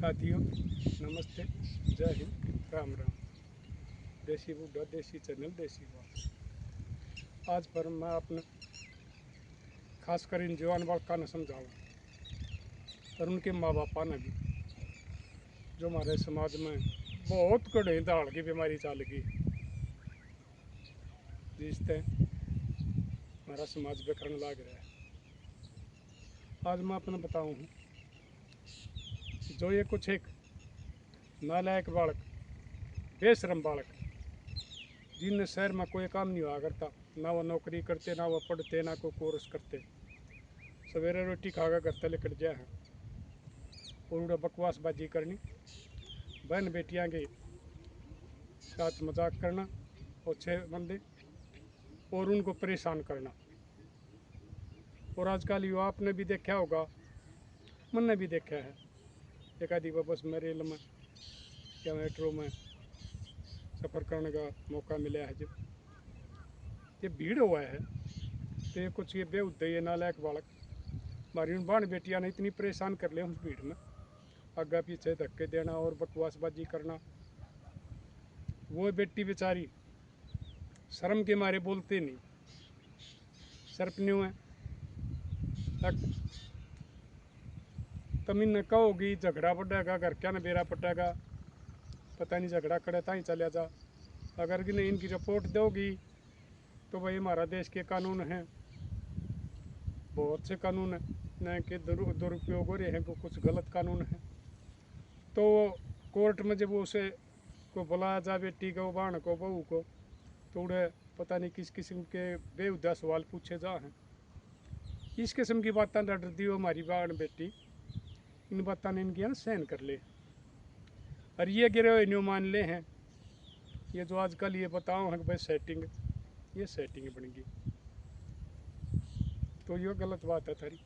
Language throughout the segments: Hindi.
साथियों नमस्ते, जय हिंद, राम राम। देसी बूढ़ा देसी चैनल देसी बात। आज पर मैं अपने खासकर इन जवान बालका ने समझाऊँ और उनके माँ बापा ने भी, जो हमारे समाज में बहुत कड़े दाड़ की बीमारी चल गई, जिससे हमारा समाज बिखरने लग रहा है। आज मैं अपना बताऊँ जो ये कुछ एक नालायक बालक, बेशरम बालक, जिनने शहर में कोई काम नहीं हुआ करता, ना वो नौकरी करते, ना वो पढ़ते, ना कोई कोर्स करते, सवेरे रोटी खाकर घर तले कट जाए हैं और उन्हें बकवासबाजी करनी, बहन बेटियां के साथ मजाक करना, अच्छे बंदे और उनको परेशान करना। और आजकल युवा आपने भी देखा होगा, मैंने भी देखा है, एक आधी बस में, रेल में या मेट्रो में सफ़र करने का मौका मिला है, जब ये भीड़ हुआ है तो ये कुछ ये बेहुदा ये नालायक बालक हमारी उन बाण बेटियां ने इतनी परेशान कर लिया उस भीड़ में, आगे पीछे धक्के देना और बकवासबाजी करना। वो बेटी बेचारी शर्म के मारे बोलते नहीं, शर्प नहीं हुए तमीन कहोगी झगड़ा पड़ेगा, घर क्या न बेरा पटेगा, पता नहीं झगड़ा करे ताही चले जा। अगर कि नहीं इनकी रिपोर्ट दोगी तो भाई हमारा देश के कानून हैं, बहुत से कानून हैं, न कि दुरुपयोग हो रहे हैं, कुछ गलत कानून हैं। तो कोर्ट में जब उसे को बुलाया जा, बेटी को, बाण को, बहू को, तो उन्हें पता नहीं किस किस्म के बेहुदा सवाल पूछे जा हैं। इस किस्म की बातें डरती हो हमारी बाण बेटी, इन बातों ने इनकी ना सहन कर ले और ये गिरे हुए न्यू मान ले हैं। ये जो आजकल ये बताओ है कि भाई सेटिंग, ये सेटिंग बन गई, तो ये गलत बात है थारी।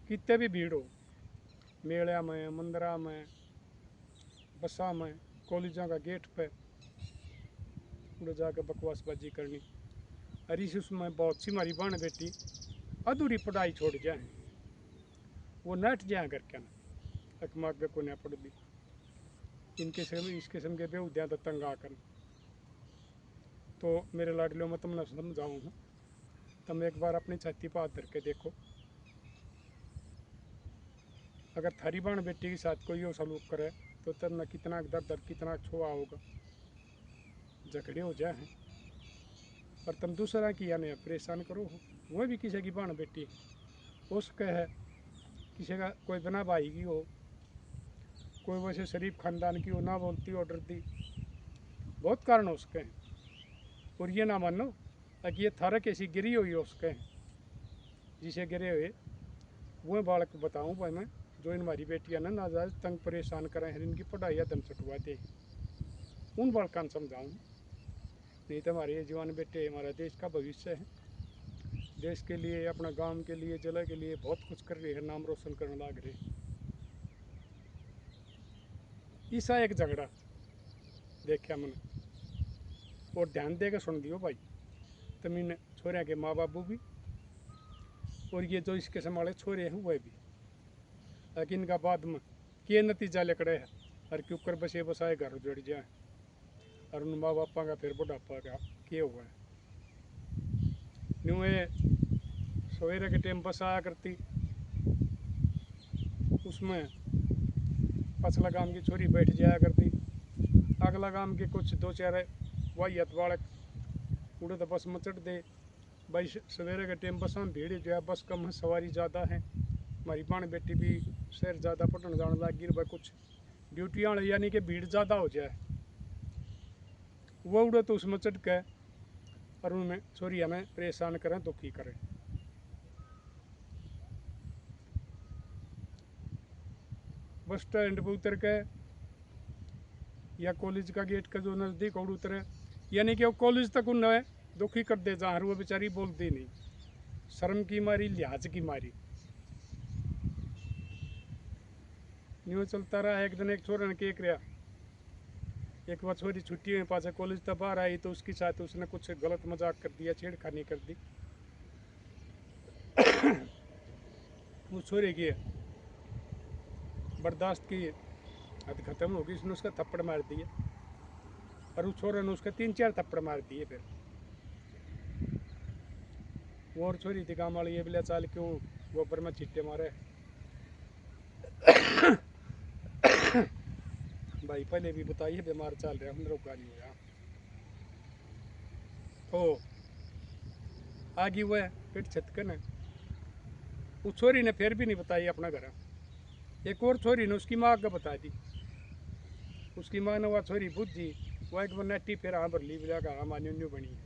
कितने भी भीड़ हो, मेला में, मंदिरा में, बसा में, कॉलेजों का गेट पे उड़े जाकर बकवासबाजी करनी। और इस उसमें बहुत सी हमारी बहन बेटी अधूरी पढ़ाई छोड़ जाए, वो नट जाए करके ना अकमाग को न पढ़ दी, इनके इस किस्म के बेहुद्या तो तंग आकर। तो मेरे लाडलियों में तुमने समझाऊँ हूँ, तुम एक बार अपनी छाती पर हाथ धर के देखो, अगर थारी बहन बेटी के साथ कोई और सलूक करे तो तुमने कितना दर्द कितना छुआ होगा, झगड़े हो जाए हैं और तुम दूसरा की यानी परेशान करो हो। वह भी किसी की बहन बेटी हो सके है, किसी का कोई बिना भाई की हो, कोई वैसे शरीफ खानदान की हो, ना बोलती हो, डरती, बहुत कारण हो सके हैं। और ये ना मानो कि ये थारा कैसी गिरी हुई हो सके हैं, जिसे गिरे हुए वो बालक बताऊँ भाई मैं, जो इन हमारी बेटियां ना नाजायज तंग परेशान करें हैं, इनकी पढ़ाई दम चटवाते, उन बालकान समझाऊँ। नहीं तो हमारे ये जवान बेटे हमारा देश का भविष्य है, देश के लिए, अपना गांव के लिए, जिले के लिए बहुत कुछ कर रहे हैं, नाम रोशन करने लग रहे। ईसा एक झगड़ा देखा मैंने, और ध्यान देकर सुन दियो भाई, तमीन छोरिया के माँ बाबू भी और ये जो इस किस्म वाले छोरे हैं वह भी, लेकिन इनका बाद में के नतीजा लेकड़े है और क्यों कर बसे बसाए घर उजड़ जाए और उन माँ बापा का फिर बुढ़ापा का क्या हुआ है। न्यू ये सवेरे के टाइम बस आया करती, उसमें पछला गांव की छोरी बैठ जाया करती, अगला गांव के कुछ दो चार वाहियत बालक उड़े तो बस में चढ़ दे। भाई सवेरे के टाइम बस में भीड़ जो है, बस कम है, सवारी ज़्यादा है, हमारी बाण बेटी भी शहर ज़्यादा पढ़ने जाने लग गई, भाई कुछ ड्यूटियाँ यानी कि भीड़ ज़्यादा हो जाए, वो उड़े तो उसमें चढ़ के और उन्हें छोरिया में परेशान करें, दुखी करें। बस स्टैंड पर उतर के या कॉलेज का गेट का जो नज़दीक और उतरे, यानी कि वो कॉलेज तक उन्हें दुखी कर दे जहाँ वो बेचारी बोलती नहीं, शर्म की मारी, लिहाज की मारी। न्यू चलता रहा। एक दिन एक छोरे ने केक रहा, एक बार छोरी छुट्टी में पास कॉलेज तक बाहर आई तो उसके साथ उसने कुछ गलत मजाक कर दिया, छेड़खानी कर दी। वो छोरे की बर्दाश्त की हद खत्म होगी, उसने उसका थप्पड़ मार दिया और उस छोरे ने उसका 3-4 थप्पड़ मार दिए। फिर वो और छोरी थी काम वाली, ये बिल्ला चाल क्यों गोबर में छिट्टे मारे। भाई पहले भी बताइए बीमार चल रहा हम रोका नहीं हुआ तो आगे हुआ है पेट छतकन है। उस छोरी ने फिर भी नहीं बताई अपना घर। एक और छोरी ने उसकी माँ का बता दी। उसकी माँ ने वह छोरी बुझी, वह एक बार नेटी फिर हाँ भरली बिला का हाँ मान्यू न्यू बनी है,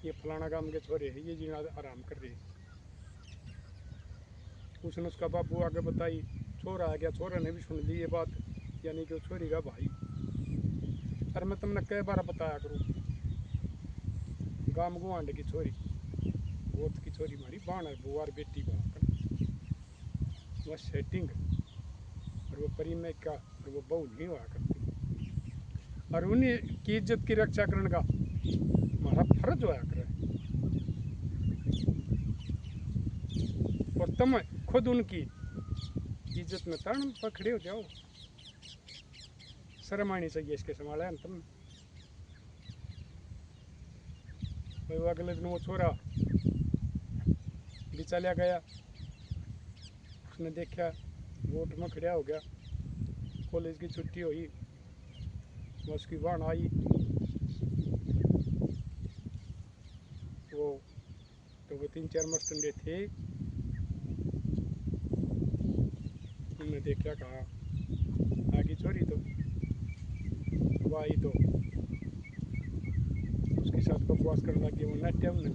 ये फलाना काम के छोरे है, ये जीना आराम कर रहे। उसने उसका बाबू आगे बताई, छोरा आ गया, छोरा ने भी सुन ली ये बात, यानी कि छोरी का भाई। अरे मैं तुमने कई बार बताया करूँ, गाम गुआंड की छोरी, गोत की छोरी मारी बाण है, बुआर बेटी बाकर वह सेटिंग और वो परिमय का और वो बहु नहीं हुआ करती। और उन्हीं की इज्जत की रक्षा करने का हमारा फर्ज होया करे। और तुम खुद उनकी इज्जत में तन पकड़े हो जाओ, शर्म आनी चाहिए इसके संभाला है तुम। वो अगले दिन वो छोरा भी चला गया, उसने देखा वोट में खड़ा हो गया, कॉलेज की छुट्टी हुई, उसकी वाहन आई, वो तो वो 3-4 मस्टंडे थे। उन्होंने देखा कहा आगे छोरी तो वो आई तो उसके साथ बकवास करने लगे। वो नट्टे उन्हें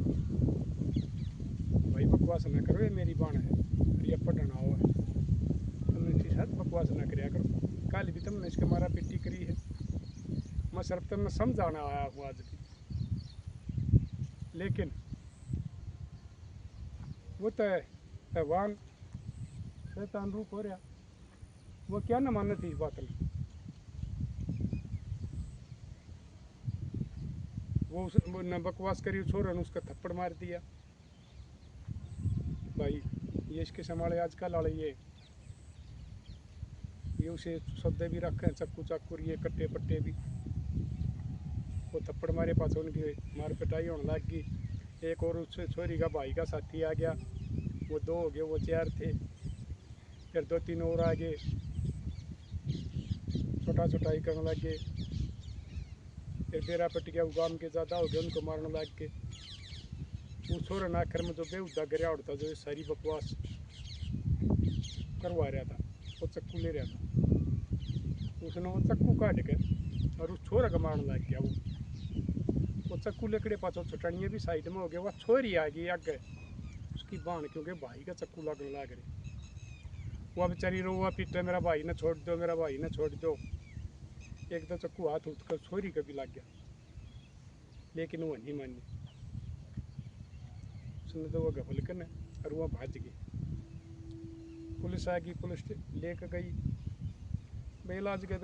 भाई बकवास ना करो, ये मेरी बाण है और ये पढ़ना हुआ है, तुमने इसके साथ बकवास ना कराया करो। कल भी तुमने इसके मारा पिट्टी करी है, मैं सिर्फ तुम्हें समझाना आया हूँ आज भी। लेकिन वो तो हैवान शैतान रूप हो रहा, वो क्या न माने थी इस बात में। वो न बकवास करी, छोरा ने उसका थप्पड़ मार दिया। भाई ये इसके संभाले आजकल वाले ये उसे सौदे भी रखे हैं, चक्कू चाकू ये कट्टे पट्टे भी। वो थप्पड़ मारे पास उनकी मार पिटाई होने लग गई। एक और उस छोरी का भाई का साथी आ गया, वो 2 हो गए, वो 4 थे, फिर 2-3 और आ गए, छोटा छोटाई करने लग गए। फिर डेरा पट गया, वो गांव के ज़्यादा हो गए, उनको मारने लग गए। वो छोरा ने आखिर में जो बेहुदा गिरा उड़ता, जो सारी बकवास करवा रहा था, वो चक्कू ले रहा था, उसने वो चक्कू काट के और उस छोरा का मारने लग गया। वो चक्कू लेकड़े पाछो छटनिया भी साइड में हो गया, वह छोरी आ गई आगे उसकी बाण, क्योंकि भाई का चक्कू लगने लग रहे। वह बेचारी रो, वह पीटे मेरा भाई ने छोड़ दो, मेरा भाई ने छोड़ दो। एक तो चक्कू हाथ उठ कर छोरी का भी लग गया, लेकिन वो नहीं मानी, उसने तो वो घबल कर और वह भाज गई। पुलिस आ गई, पुलिस लेकर गई, इलाज के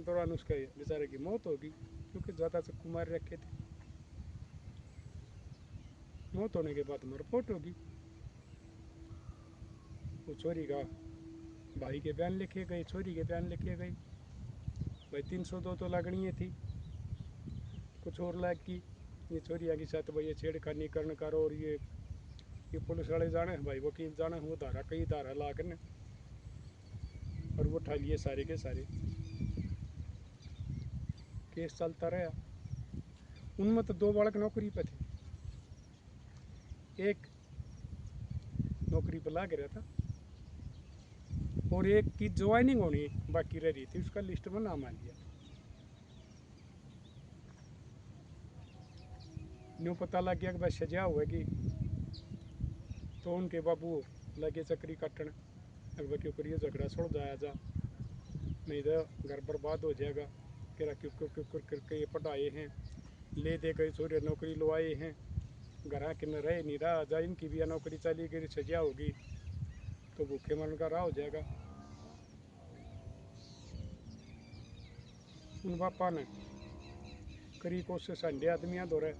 दौरान उसके बेचारे की मौत हो गई, क्योंकि ज़्यादा चक्कू मार रखे थे। मौत होने के बाद में रिपोर्ट होगी, वो छोरी का भाई के बयान लिखे गए, छोरी के बयान लिखे गए। भाई 302 तो लगनी थी, कुछ और लाग की ये छोरिया के साथ भाई ये छेड़खानी करने का। और ये पुलिस वाले जाने भाई, वकील जाने, वो धारा कई धारा ला करने और वो उठा लिए सारे के सारे। केस चलता रहा, उनमें तो 2 बालक नौकरी पे थे, एक नौकरी पर लाग रहा था और एक की ज्वाइनिंग होनी बाकी रह रही थी, उसका लिस्ट में नाम आ गया। न्यू पता लग गया कि बस सजा होगी, तो उनके बाबू लगे चक्री काटन, अगर क्यों करिए झगड़ा छोड़ जाया जा, नहीं तो घर बर्बाद हो जाएगा। कह क्यों क्यों क्यों क्यों करके ये पढ़ाए हैं, ले दे गए छोरे नौकरी लवाए हैं, घर के न रह नहीं रहा जा, इनकी भी नौकरी चली गई, सजा होगी तो भूखे मरने का राह हो जाएगा। उन बापा ने करी कोशिश, अंडे आदमियाँ दो रहे,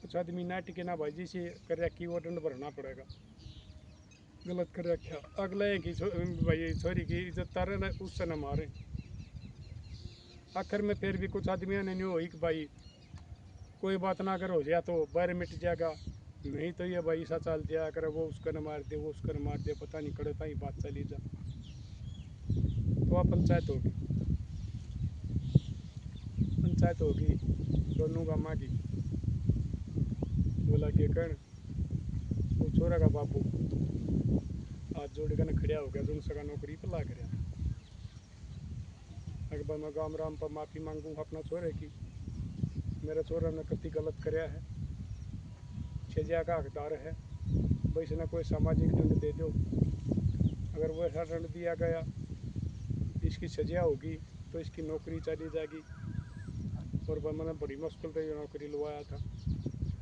कुछ आदमी ना टिके ना भाई, जिसे कर रहा कि वो दंड भरना पड़ेगा। गलत कर रखा। अगले की भाई छोरी की इज्जत तारे ना उससे न मारे। आखिर में फिर भी कुछ आदमियों ने न्यू हुई कि भाई कोई बात ना कर हो जाए तो बाहर मिट जाएगा, नहीं तो ये भाई ऐसा चल जाया करे, वो उसको न मार दे, वो उसको न मार दे, पता नहीं कड़े ताई बात चली जा। तो वह पंचायत होगी दोनों गाँव की। बोला के कण वो छोरा का बापू हाथ जोड़ कर खड़िया हो गया, जो सगा नौकरी पर ला कर। अकबर मैं गाम राम पर माफ़ी मांगू अपना छोरे की, मेरे छोरा ने कति गलत कराया है, छेजिया का हकदार है, भाई ने कोई सामाजिक दंड दे दो। अगर वो ऐसा दंड दिया गया इसकी सजा होगी तो इसकी नौकरी चली जाएगी। और वह मैंने बड़ी मुश्किल से नौकरी लवाया था,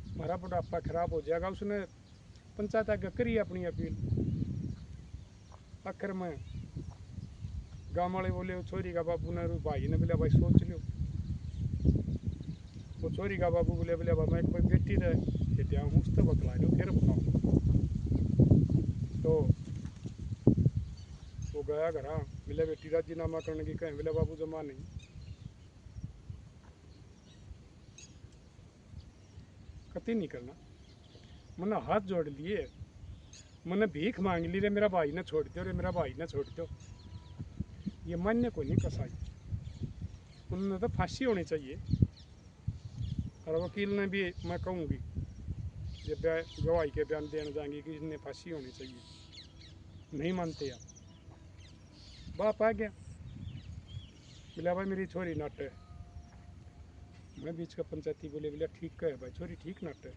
हमारा बुढ़ापा खराब हो जाएगा। उसने पंचायत आगे करी अपनी अपील। आखिर में गाँव वाले बोले छोरी का बाबू ने भाई ने बोले भाई सोच लो। वो छोरी का बाबू बोले बोले मैं कोई बेटी रहे दिया हूँ उससे बतला लो फिर बताऊँ। तो वो गया घर, बोले बेटी राजीनामा करने की कहें, बोले बाबू जमा नहीं। कति नहीं करना, मैंने हाथ जोड़ लिए, मैंने भीख मांग ली रे मेरा भाई ने छोड़ दो, रे मेरा भाई ने छोड़ दो। ये मान्य को नहीं कसाई, उन्होंने तो फांसी होनी चाहिए। और वकील ने भी मैं कहूँगी जब गवाही के बयान देने जाएंगे कि इन्हें फांसी होनी चाहिए, नहीं मानते आप। बाप आ गया, बोला भाई मेरी छोरी नट है। मैं बीच का पंचायती बोले बोला ठीक है भाई छोरी ठीक नट है,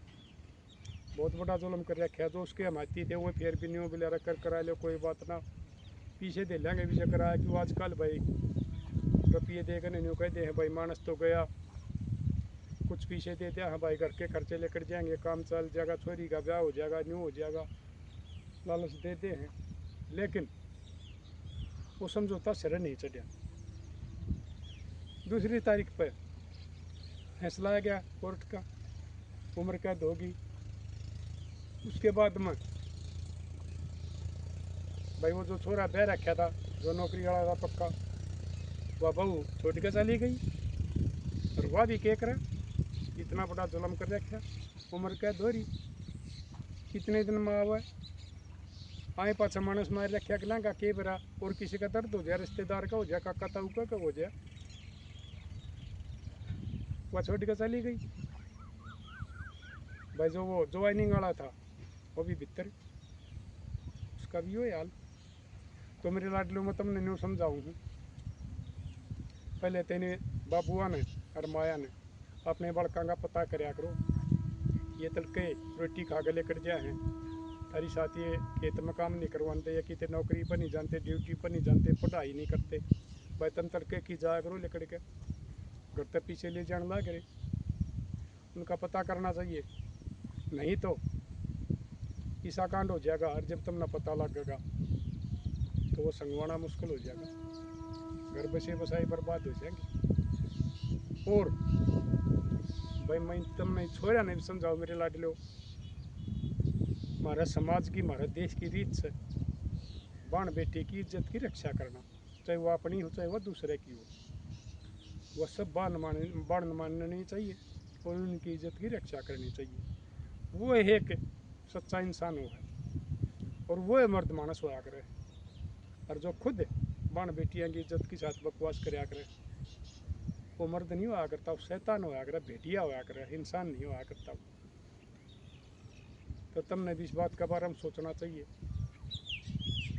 बहुत बड़ा जुल्म कर रखा है, जो उसके हमाती थे वो फिर भी नहीं बोले कर करा लो कोई बात ना, पीछे दे लेंगे पीछे कराया। क्यों आजकल भाई रुपये देकर नहीं कहते हैं भाई मानस तो गया, कुछ पीछे देते हैं भाई घर के खर्चे लेकर जाएंगे, काम चल जाएगा, छोरी का ब्याह हो जाएगा, न्यू हो जाएगा, लालच देते हैं। लेकिन वो समझौता सिर नहीं चढ़ा। दूसरी तारीख पर फैसला आ गया कोर्ट का, उम्र कैद होगी। उसके बाद में भाई वो जो छोरा बह रखा था, जो नौकरी वाला था पक्का, वह बहू छोड़ के चली गई। और वह भी क्या करे, इतना बड़ा जुल्म कर रखा, उम्र कैद हो रही, कितने दिन में आवा आए पाछा मानस मार रखा कि लांगा के बरा, और किसी का दर्द हो जाए, रिश्तेदार का हो जाए, काका ताऊ का हो जाए, वह छोड़ के चली गई। भाई जो वो ज्वाइनिंग वाला था वो भी भीतर, उसका भी हो हाल। तो मेरे लाडलू में तुमने न्यू समझाऊँ हूँ, पहले तेने बाबुआ ने और माया ने अपने बड़का का पता कराया करो। ये तलके रोटी खा के लेकर जाए हैं, तारी साथ ये खेत में काम नहीं करवाते, या कितने नौकरी पर नहीं जानते, ड्यूटी पर नहीं जानते, पढ़ाई नहीं करते, भाई तुम तड़के की जाया करो लेकर के, घर तक पीछे ले जाने लग रहे। उनका पता करना चाहिए, नहीं तो ईसा कांड हो जाएगा। और जब तुमने पता लगेगा तो वो संगवाना मुश्किल हो जाएगा, घर बसे बसाई बर्बाद हो जाएंगे। और भाई मैं तुमने छोरा नहीं समझाओ मेरे लाडलो, हमारा समाज की हमारा देश की रीत से बाण बेटे की इज्जत की रक्षा करना, चाहे वो अपनी हो चाहे वो दूसरे की हो, वह सब बाण माननी चाहिए और उनकी इज्जत की रक्षा करनी चाहिए। वो एक सच्चा इंसान हो है और वो मर्द मानस होया करे। और जो खुद बाण बेटियां की इज्जत के साथ बकवास कराया करे, वो मर्द नहीं होया करता, वो शैतान होया करे, भेटिया होया करे, इंसान नहीं होया करता। तो तुमने भी इस बात का बारे में सोचना चाहिए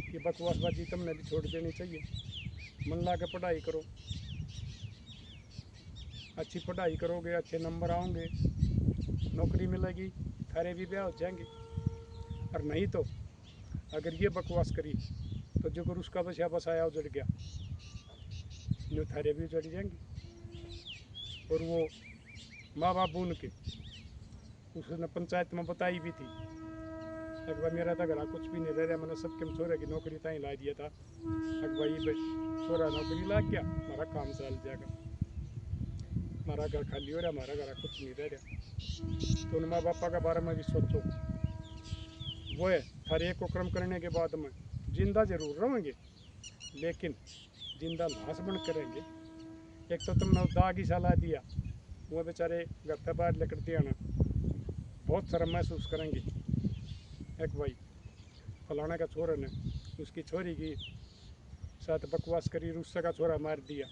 कि बकवासबाजी तुमने भी छोड़ देनी चाहिए। मन ला के पढ़ाई करो, अच्छी पढ़ाई करोगे अच्छे नंबर आओगे, नौकरी मिलेगी, थारे भी ब्याह हो जाएंगे। और नहीं तो अगर ये बकवास करी तो जो कर उसका बसा बसाया उजड़ गया, जो थारे भी उजड़ जाएंगे। और वो माँ बाप उनके उसने पंचायत में बताई भी थी, एक बार मेरा था घर कुछ भी नहीं रह रहा, मैंने सबके में छोरे की नौकरी ताई ला दिया था, अग भाई छोरा नौकरी लग गया, हमारा काम चल जाएगा, हमारा घर खाली हो रहा, हमारा घर कुछ नहीं रह रहा। तो उन माँ बापा के बारे में भी सोचो, वो है हर एक को कर्म करने के बाद में जिंदा जरूर रहेंगे, लेकिन जिंदा लाश बन करेंगे। एक तो तुमने दाग ही सलाह दिया, वो बेचारे घर से बाहर लेकर दिया ना, बहुत शर्म महसूस करेंगे। एक भाई फलाना का छोरा ने उसकी छोरी की साथ बकवास करी, रुस्सा का छोरा मार दिया।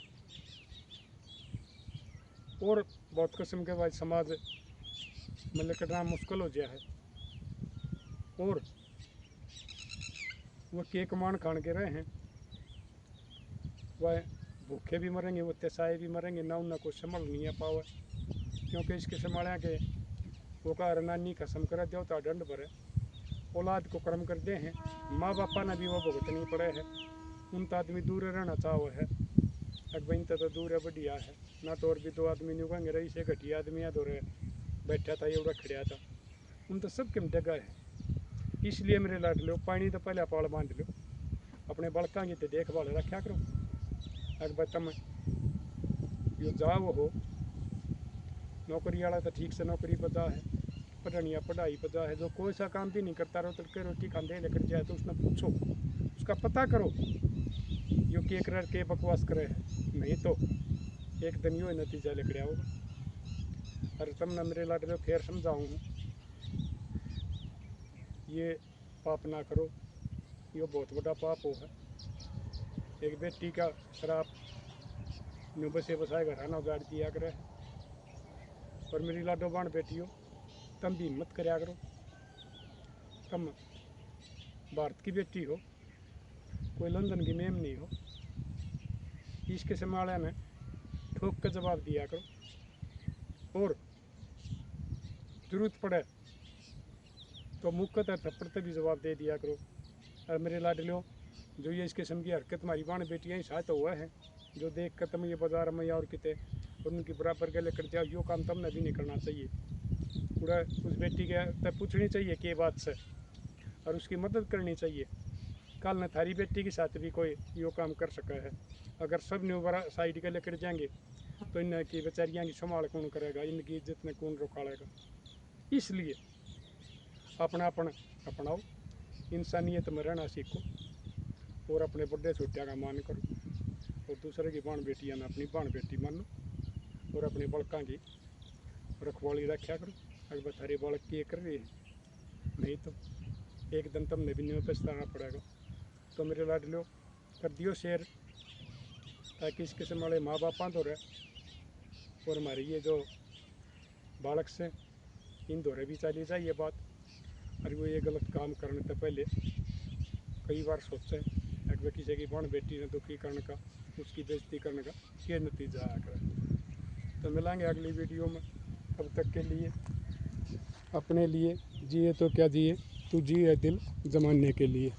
और बहुत किस्म के भाई समाज में लेकर मुश्किल हो गया है। और वो केक मान खान के रहे हैं, वह भूखे भी मरेंगे, वो तेसाए भी मरेंगे ना, उन्हें को संभल नहीं पावे। क्योंकि इसके संभाला के वो का नानी कसम कर दो तो दंड भरे, औलाद को कर्म कर दे हैं, माँ बापा ने भी वो भुगतनी पड़े है। उन तो आदमी दूर रहना चाहो है, अकबइन तो दूर है बढ़िया है ना। तो और भी दो आदमी नहीं कहेंगे रही से घटिया आदमी है, दौरे बैठा था ये खड़िया था, उन तो सब किम डगा है। इसलिए मेरे लाड लो पानी तो पहले पाल बांध लो, अपने बड़का की तो देखभाल रखा करो। अकबर तुम यो जाओ हो नौकरी वाला तो ठीक से नौकरी पता है, पढ़निया पढ़ाई पता है, जो कोई सा काम भी नहीं करता रहो तड़के रोटी खाते लेकर जाए तो उसने पूछो, उसका पता करो यो के कर के बकवास करे है, नहीं तो एक दिन यो नतीजा लेकर आओगे। अरे तुमने मेरे लाड लो फिर समझाऊँ, ये पाप ना करो, यो बहुत बड़ा पाप हो है। एक बेटी का शराब न्यू बसे बसाए घर ना उजाड़ दिया करे। और मेरी लाडो बाण बेटियों, तुम भी हिम्मत करया करो, तुम भारत की बेटी हो, कोई लंदन की मेम नहीं हो। इसके संभाले में ठोक कर जवाब दिया करो, और जरूरत पड़े तो मुक्कत थप्पड़ तक भी जवाब दे दिया करो। और मेरे लाडलियों, जो ये इस किस्म की हरकत हमारी बाण बेटियाँ ही साथ हुआ है, जो देख कर तुम ये बाजार में और किते और उनकी बराबर गले कर जाओ, यो काम तुमने भी नहीं करना चाहिए। पूरा उस बेटी के तब पूछनी चाहिए के बात से, और उसकी मदद करनी चाहिए। कल न थारी बेटी के साथ भी कोई यो काम कर सका है। अगर सब ने बड़ा साइड के लेकर जाएंगे तो इनकी बेचारियाँ की संभाल कौन करेगा, इनकी इज्जत में कौन रोकालेगा। इसलिए अपनापन अपनाओ, इंसानियत में रहना सीखो, और अपने बड़े छोटिया का मान करो, और दूसरे की बाण बेटियाँ में अपनी बाण बेटी मानो, और अपने बड़का की रखवाली रखा करो। अगर थारे बालक की कर रही है, नहीं तो एक दिन तुमने भी नहीं पछताना पड़ेगा। तो मेरे लाडलो कर दियो शेयर, ताकि इस किस्म वाले माँ बापा तो रहे, और हमारी ये जो बालक से इन दौरे भी चली जाए ये बात। और वो ये गलत काम करने से पहले कई बार सोचे, अगर किसी की बाण बेटी ने दुखी करने का, उसकी बेइज्जती करने का क्या नतीजा आया करे। तो मिलेंगे अगली वीडियो में, तब तक के लिए अपने लिए जिए तो क्या जिए, तू जिए दिल जमाने के लिए।